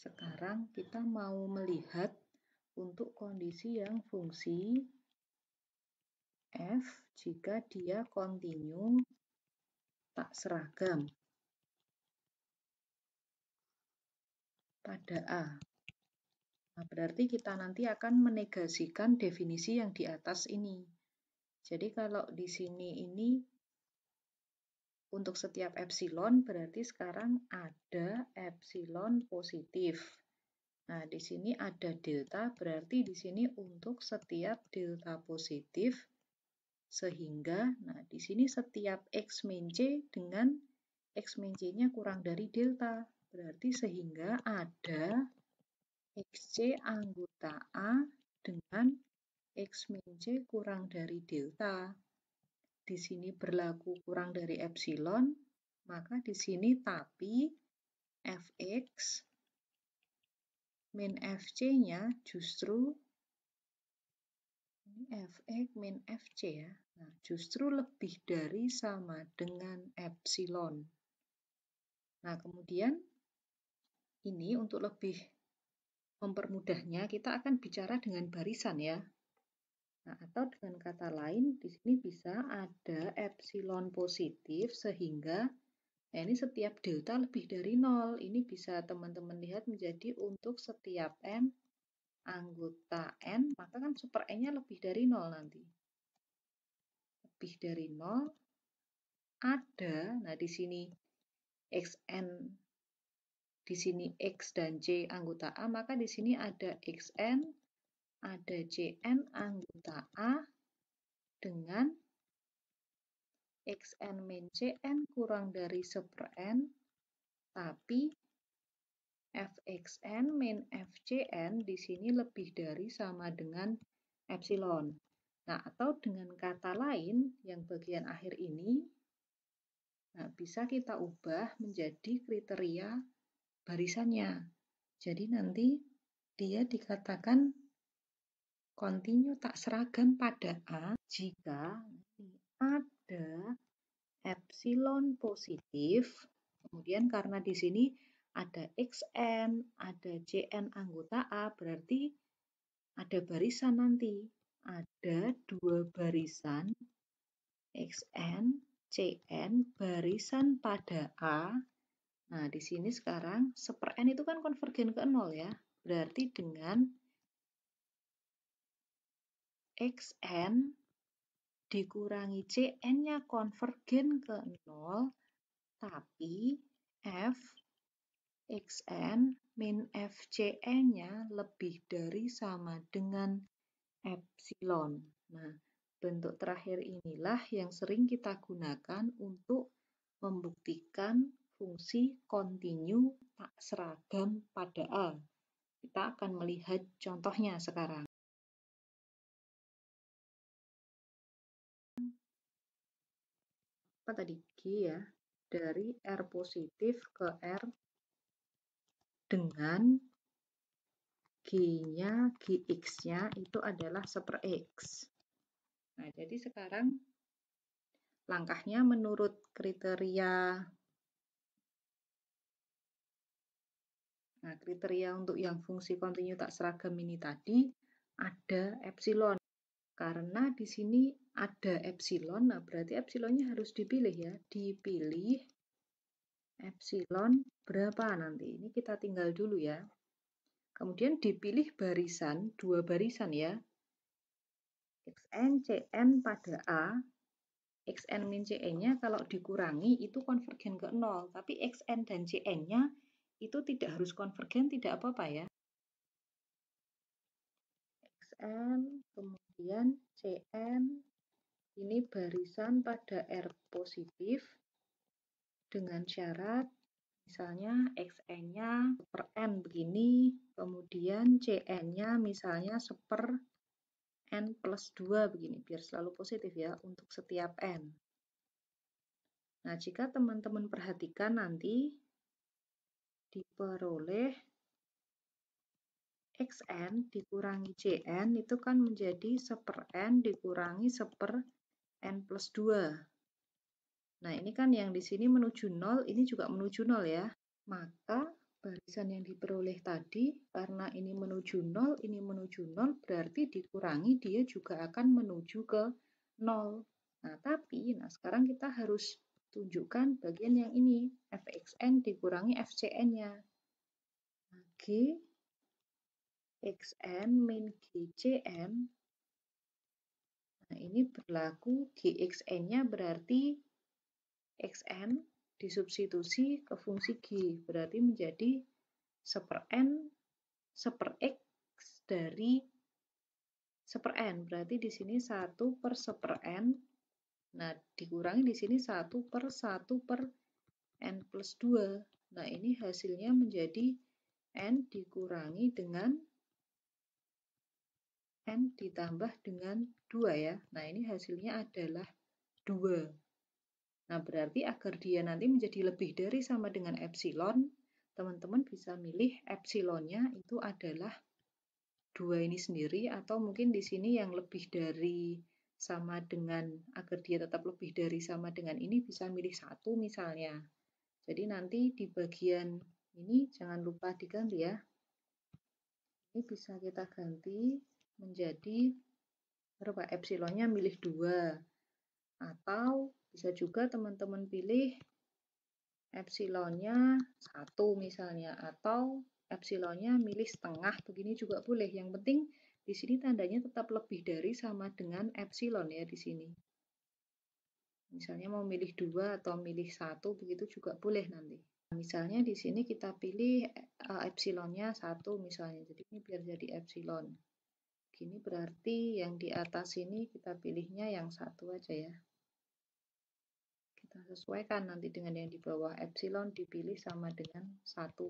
Sekarang kita mau melihat untuk kondisi yang fungsi f jika dia kontinu tak seragam pada A. Nah, berarti kita nanti akan menegasikan definisi yang di atas ini. Jadi kalau di sini ini untuk setiap epsilon berarti sekarang ada epsilon positif. Nah, di sini ada delta, berarti di sini untuk setiap delta positif, sehingga, nah di sini setiap X min C dengan X min C-nya kurang dari delta, berarti sehingga ada XC anggota A dengan X min C kurang dari delta. Di sini berlaku kurang dari epsilon, maka di sini tapi Fx min Fc-nya justru ini Fx min Fc ya. Nah, justru lebih dari sama dengan epsilon. Nah, kemudian ini untuk lebih mempermudahnya kita akan bicara dengan barisan ya. Nah, atau dengan kata lain di sini bisa ada epsilon positif sehingga nah ini setiap delta lebih dari 0. Ini bisa teman-teman lihat menjadi untuk setiap n anggota n, maka kan super n-nya lebih dari 0 nanti. Lebih dari 0 ada, nah di sini xn, di sini x dan c anggota A, maka di sini ada xn, ada cn anggota A dengan xn min cn kurang dari super n, tapi fxn min fcn di sini lebih dari sama dengan epsilon. Nah, atau dengan kata lain, yang bagian akhir ini, nah, bisa kita ubah menjadi kriteria barisannya. Jadi nanti dia dikatakan kontinu tak seragam pada A jika ada epsilon positif, kemudian karena di sini ada xn, ada cn anggota A, berarti ada barisan nanti. Ada dua barisan xn, cn, barisan pada A. Nah, di sini sekarang super n itu kan konvergen ke 0 ya. Berarti dengan xn dikurangi cn-nya konvergen ke 0, tapi f xn min fcn-nya lebih dari sama dengan epsilon. Nah, bentuk terakhir inilah yang sering kita gunakan untuk membuktikan fungsi kontinu tak seragam pada A. Kita akan melihat contohnya sekarang. Apa tadi? G ya, dari R positif ke R dengan G-nya, Gx-nya itu adalah super X. Nah, jadi sekarang langkahnya menurut kriteria. Nah, kriteria untuk yang fungsi kontinu tak seragam ini tadi ada epsilon. Karena di sini ada epsilon, nah berarti epsilonnya harus dipilih ya. Dipilih epsilon berapa nanti? Ini kita tinggal dulu ya. Kemudian dipilih barisan, dua barisan ya. Xn, Cn pada A. Xn min Cn-nya kalau dikurangi itu konvergen ke 0. Tapi Xn dan Cn-nya itu tidak harus konvergen, tidak apa-apa ya. Xn, kemudian Cn, ini barisan pada R positif dengan syarat misalnya Xn-nya per N begini, kemudian Cn-nya misalnya seper N plus 2 begini, biar selalu positif ya untuk setiap N. Nah, jika teman-teman perhatikan nanti diperoleh Xn dikurangi Cn itu kan menjadi seper N dikurangi seper N plus 2. Nah, ini kan yang di sini menuju 0, ini juga menuju 0 ya. Maka barisan yang diperoleh tadi, karena ini menuju 0, ini menuju 0, berarti dikurangi dia juga akan menuju ke 0. Nah, sekarang kita harus tunjukkan bagian yang ini, fxn dikurangi fcn-nya. Nah, g xn min gcn. Nah, ini berlaku gxn-nya berarti xn disubstitusi ke fungsi g, berarti menjadi 1/n 1/x dari 1/n, berarti di sini 1/1/n. Nah, dikurangi di sini 1/1/n plus 2. Nah, ini hasilnya menjadi n dikurangi dengan n ditambah dengan 2 ya. Nah, ini hasilnya adalah 2. Nah, berarti agar dia nanti menjadi lebih dari sama dengan epsilon, teman-teman bisa milih epsilonnya itu adalah 2 ini sendiri, atau mungkin di sini yang lebih dari sama dengan, agar dia tetap lebih dari sama dengan ini bisa milih 1 misalnya. Jadi nanti di bagian ini jangan lupa diganti ya. Ini bisa kita ganti menjadi berapa? Epsilonnya milih 2. Atau bisa juga teman-teman pilih epsilonnya 1 misalnya, atau epsilonnya milih setengah, begini juga boleh. Yang penting di sini tandanya tetap lebih dari sama dengan epsilon ya di sini. Misalnya mau milih 2 atau milih 1, begitu juga boleh nanti. Misalnya di sini kita pilih epsilonnya 1 misalnya, jadi ini biar jadi epsilon. Gini berarti yang di atas ini kita pilihnya yang 1 aja ya. Kita sesuaikan nanti dengan yang di bawah, epsilon dipilih sama dengan 1.